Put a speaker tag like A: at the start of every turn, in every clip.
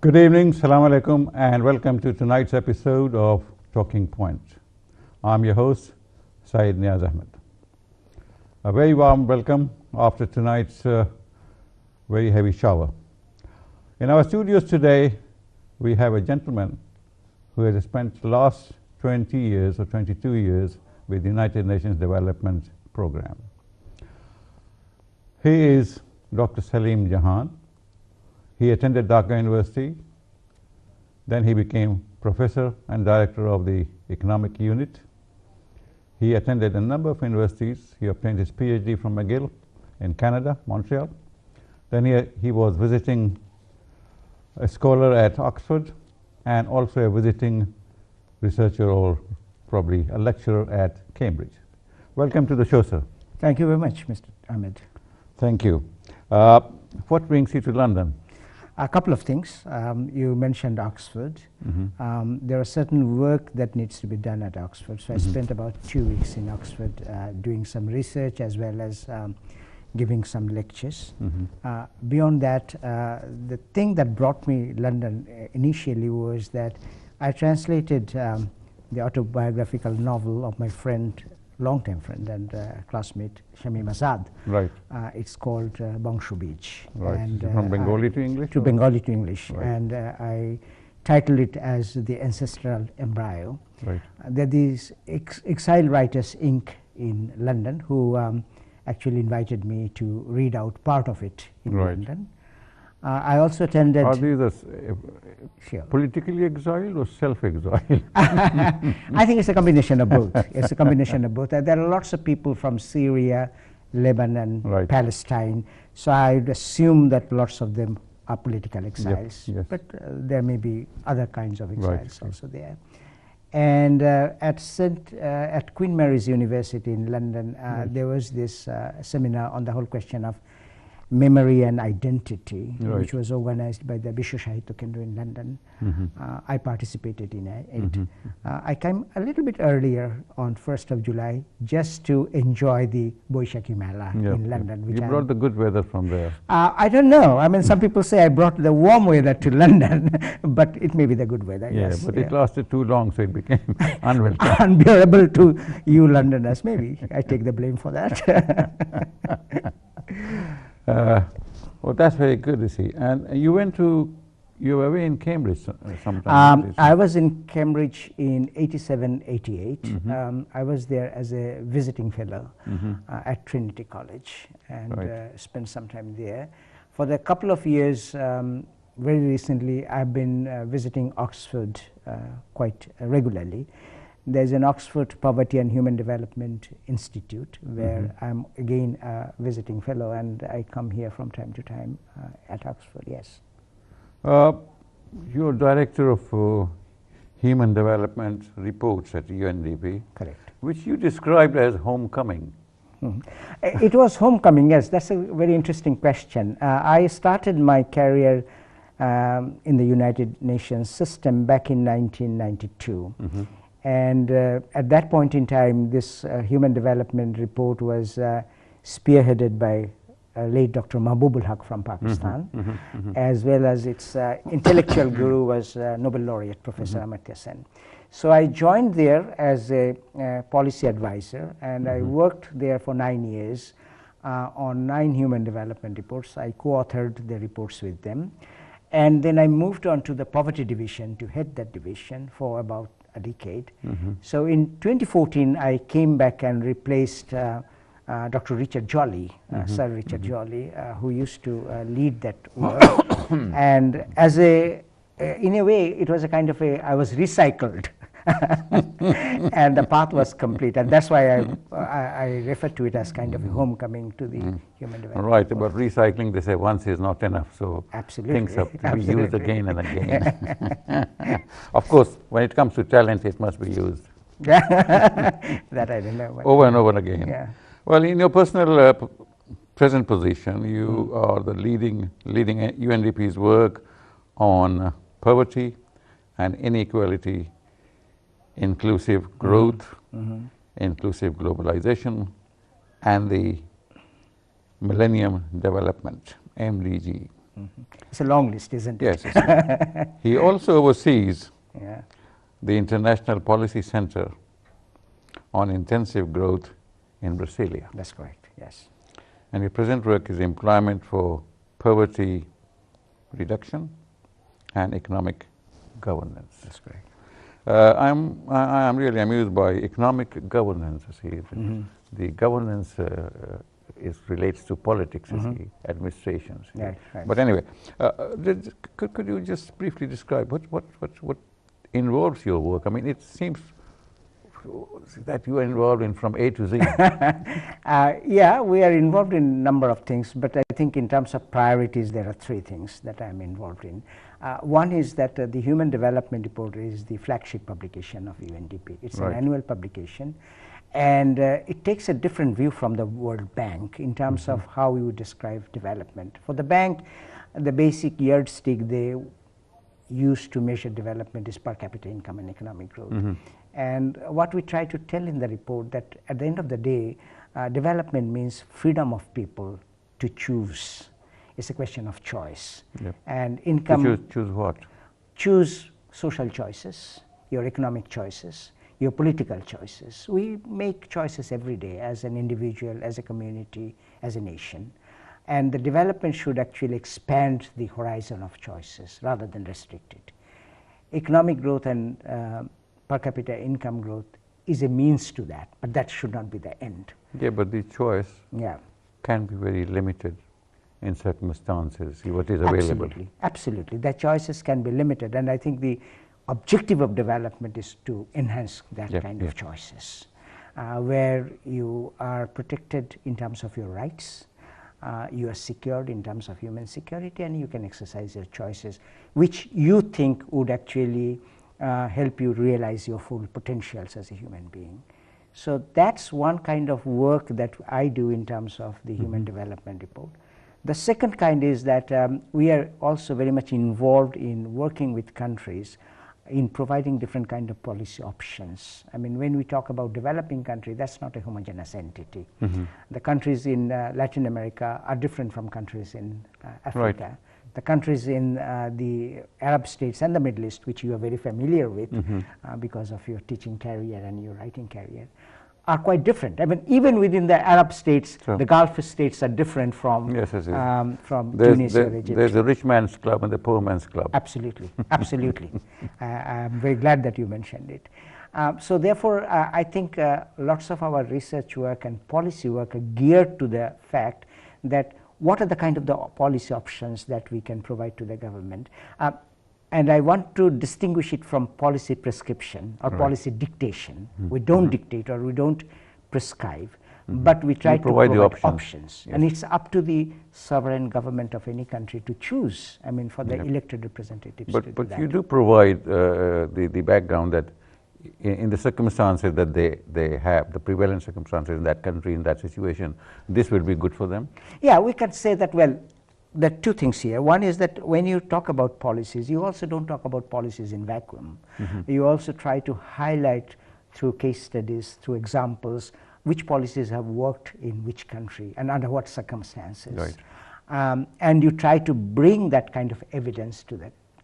A: Good evening, Assalamu alaikum, and welcome to tonight's episode of Talking Points. I'm your host, Syed Neaz Ahmad. A very warm welcome after tonight's very heavy shower. In our studios today, we have a gentleman who has spent the last 20 years or 22 years with the United Nations Development Program. He is Dr. Selim Jahan. He attended Dhaka University, then he became professor and director of the economic unit. He attended a number of universities. He obtained his PhD from McGill in Canada, Montreal. Then he was visiting a scholar at Oxford and also a visiting researcher or probably a lecturer at Cambridge. Welcome to the show, sir.
B: Thank you very much, Mr. Ahmed.
A: Thank you. What brings you to London?
B: A couple of things. You mentioned Oxford. There are certain work that needs to be done at Oxford. So I spent about 2 weeks in Oxford doing some research as well as giving some lectures. Beyond that, the thing that brought me London initially was that I translated the autobiographical novel of my friend, long-time friend and classmate Shamim Azad.
A: Right.
B: It's called Bangshu Beach.
A: Right.
B: And,
A: from Bengali to English?
B: To Bengali to English.
A: Right.
B: And I titled it as The Ancestral Embryo.
A: Right.
B: There are these Exile Writers Inc. in London who actually invited me to read out part of it in London. I also attended...
A: Are these politically exiled or self-exiled?
B: I think it's a combination of both. It's a combination of both. There are lots of people from Syria, Lebanon, Palestine. So I'd assume that lots of them are political exiles.
A: Yes.
B: But there may be other kinds of exiles also there. And at Queen Mary's University in London, there was this seminar on the whole question of memory and identity, which was organized by the Bisho Sahitya Kendra in London. I participated in it. I came a little bit earlier on 1st of July just to enjoy the Boishakhi Mela in London.
A: You brought the good weather from there.
B: I don't know. I mean, some people say I brought the warm weather to London, but it may be the good weather, yes.
A: But it lasted too long, so it became unwelcome.
B: Unbearable to you Londoners, maybe. I take the blame for that.
A: Well, that's very good to see. And you were away in Cambridge sometime.
B: I was in Cambridge in 87, 88. I was there as a visiting fellow at Trinity College and spent some time there. For the couple of years, very recently, I've been visiting Oxford quite regularly. There's an Oxford Poverty and Human Development Institute where I'm again a visiting fellow, and I come here from time to time at Oxford, yes.
A: You're director of Human Development Reports at UNDP.
B: Correct.
A: Which you described as homecoming.
B: It was homecoming, yes. That's a very interesting question. I started my career in the United Nations system back in 1992. And at that point in time, this Human Development Report was spearheaded by late Dr. Mahbubul Haq from Pakistan, as well as its intellectual guru was Nobel laureate Professor Amartya Sen. So I joined there as a policy advisor, and I worked there for 9 years on 9 human development reports. I co-authored the reports with them. And then I moved on to the poverty division to head that division for about a decade. So in 2014, I came back and replaced Dr. Richard Jolly, Sir Richard Jolly, who used to lead that work. And as in a way, it was a kind of I was recycled. And the path was complete, and that's why I refer to it as kind of a homecoming to the human development.
A: Right, but recycling, they say once is not enough, so things have to be used again and again. Of course, when it comes to talent, it must be used.
B: That I don't know.
A: Over and over again. Well, in your personal present position, you are the leading UNDP's work on poverty and inequality, inclusive growth, inclusive globalization, and the Millennium Development, MDG.
B: It's a long list, isn't it?
A: Yes. He also oversees
B: Yeah,
A: the International Policy Center on Intensive Growth in Brasilia.
B: that's correct, yes.
A: And his present work is employment for poverty reduction and economic governance.
B: That's correct.
A: I am really amused by economic governance. You see, the governance relates to politics, you see, administrations.
B: Right, right.
A: But anyway, could you just briefly describe what involves your work? I mean, it seems that you are involved in from A to Z.
B: Yeah, we are involved in a number of things, but I think in terms of priorities, there are three things that I am involved in. One is that the Human Development Report is the flagship publication of UNDP. It's an annual publication, and it takes a different view from the World Bank in terms of how we would describe development. For the bank, the basic yardstick they use to measure development is per capita income and economic growth. And what we try to tell in the report that at the end of the day, development means freedom of people to choose. It's a question of choice.
A: Yep.
B: And income.
A: Choose what?
B: Choose social choices, your economic choices, your political choices. We make choices every day as an individual, as a community, as a nation. And the development should actually expand the horizon of choices rather than restrict it. Economic growth and per capita income growth is a means to that, but that should not be the end.
A: Yeah, but the choice can be very limited in circumstances, what is available.
B: Absolutely. The choices can be limited, and I think the objective of development is to enhance that kind of choices, where you are protected in terms of your rights, you are secured in terms of human security, and you can exercise your choices, which you think would actually help you realize your full potentials as a human being. So that's one kind of work that I do in terms of the Human Development Report. The second kind is that we are also very much involved in working with countries in providing different kind of policy options. I mean, when we talk about developing country, that's not a homogeneous entity. The countries in Latin America are different from countries in Africa.
A: Right.
B: The countries in the Arab states and the Middle East, which you are very familiar with because of your teaching career and your writing career, are quite different. I mean, even within the Arab states, the Gulf states are different from Tunisia or Egypt.
A: There's a rich man's club and the poor man's club.
B: Absolutely, absolutely. I'm very glad that you mentioned it. So therefore, I think lots of our research work and policy work are geared to the fact that what are the kind of the policy options that we can provide to the government. And I want to distinguish it from policy prescription or policy dictation. We don't dictate or we don't prescribe, but we try to provide the options. Yes. And it's up to the sovereign government of any country to choose, I mean, for the elected representatives to do that.
A: But you do provide the background that in the circumstances that they have, the prevalent circumstances in that country, in that situation, this will be good for them?
B: Yeah, we can say that, well, there are two things here. One is that when you talk about policies, you also don't talk about policies in vacuum. You also try to highlight through case studies, through examples, which policies have worked in which country and under what circumstances. Right. And you try to bring that kind of evidence to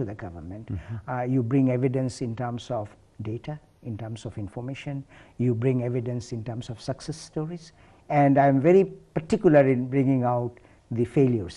B: the government. You bring evidence in terms of data, in terms of information. You bring evidence in terms of success stories. And I'm very particular in bringing out the failure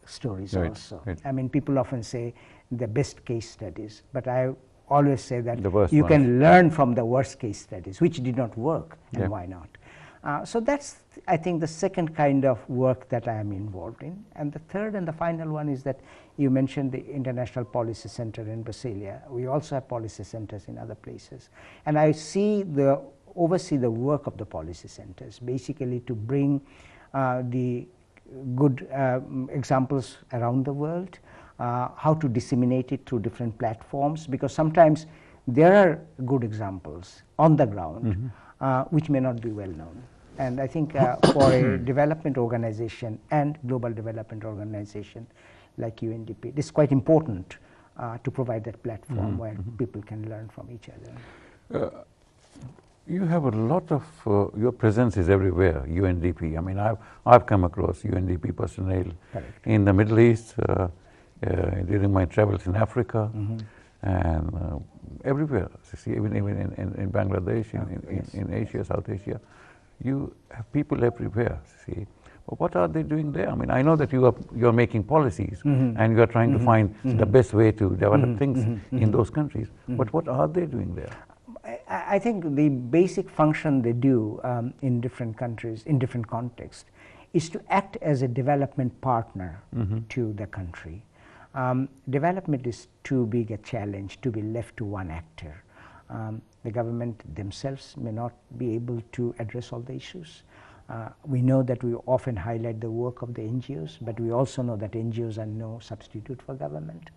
B: stories also. Right. I mean, people often say the best case studies, but I always say that you can learn from the worst case studies, which did not work, and why not. So that's, I think, the second kind of work that I am involved in. And the third and the final one is that you mentioned the International Policy Center in Brasilia. We also have policy centers in other places. And I oversee the work of the policy centers, basically to bring the good examples around the world, how to disseminate it through different platforms, because sometimes there are good examples on the ground which may not be well known. And I think for a development organization and global development organization like UNDP, it is quite important to provide that platform where people can learn from each other.
A: You have a lot of, your presence is everywhere, UNDP. I mean, I've come across UNDP personnel in the Middle East, during my travels in Africa, and everywhere. See, even in Bangladesh, in Asia, South Asia, you have people everywhere. See, but what are they doing there? I mean, I know that you're making policies and you are trying to find the best way to develop things in those countries. But what are they doing there?
B: I think the basic function they do in different countries, in different contexts, is to act as a development partner to the country. Development is too big a challenge to be left to one actor. The government themselves may not be able to address all the issues. We know that we often highlight the work of the NGOs, but we also know that NGOs are no substitute for government.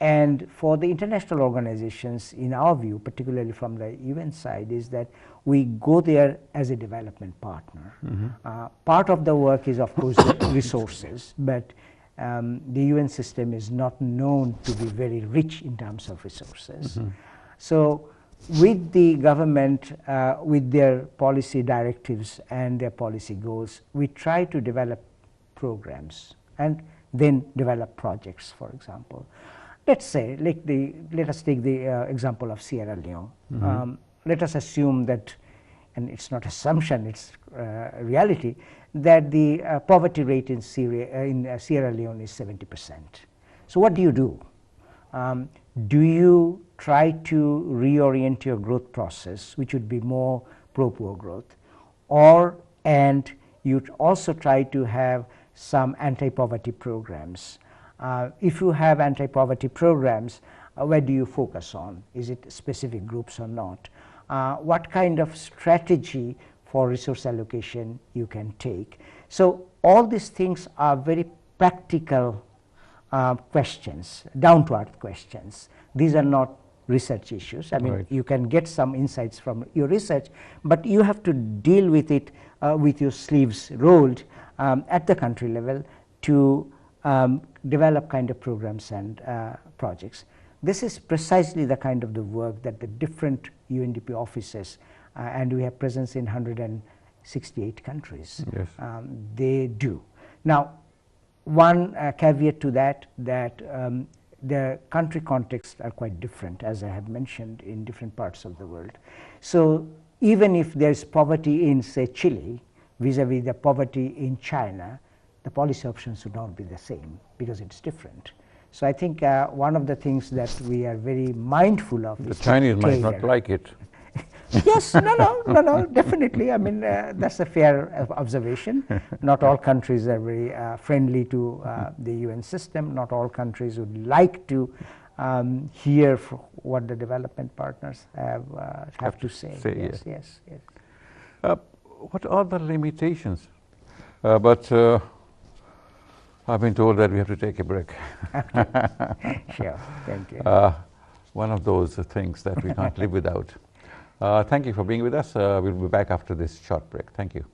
B: And for the international organizations, in our view, particularly from the UN side, is that we go there as a development partner. Part of the work is, of course, resources, but the UN system is not known to be very rich in terms of resources. So with the government, with their policy directives and their policy goals, we try to develop programs and then develop projects, for example. Let's say, let us take the example of Sierra Leone. Let us assume that, and it's not assumption, it's reality, that the poverty rate in Sierra Leone is 70%. So what do you do? Do you try to reorient your growth process, which would be more pro-poor growth, and you also try to have some anti-poverty programs? If you have anti-poverty programs, where do you focus on? Is it specific groups or not? What kind of strategy for resource allocation you can take? So all these things are very practical questions, down-to-earth questions. These are not research issues. I mean, you can get some insights from your research, but you have to deal with it with your sleeves rolled at the country level to develop kind of programs and projects. This is precisely the kind of the work that the different UNDP offices, and we have presence in 168 countries, they do. Now, one caveat to that, the country contexts are quite different, as I have mentioned, in different parts of the world. So even if there is poverty in, say, Chile, vis-a-vis the poverty in China, the policy options would not be the same because it's different. So I think one of the things that we are very mindful of is
A: the Chinese might not like it.
B: Yes, no, definitely. I mean, that's a fair observation. Not all countries are very friendly to the UN system. Not all countries would like to hear what the development partners have to say. Yes.
A: What are the limitations? But I've been told that we have to take a break.
B: Sure, thank you.
A: One of those things that we can't live without. Thank you for being with us. We'll be back after this short break. Thank you.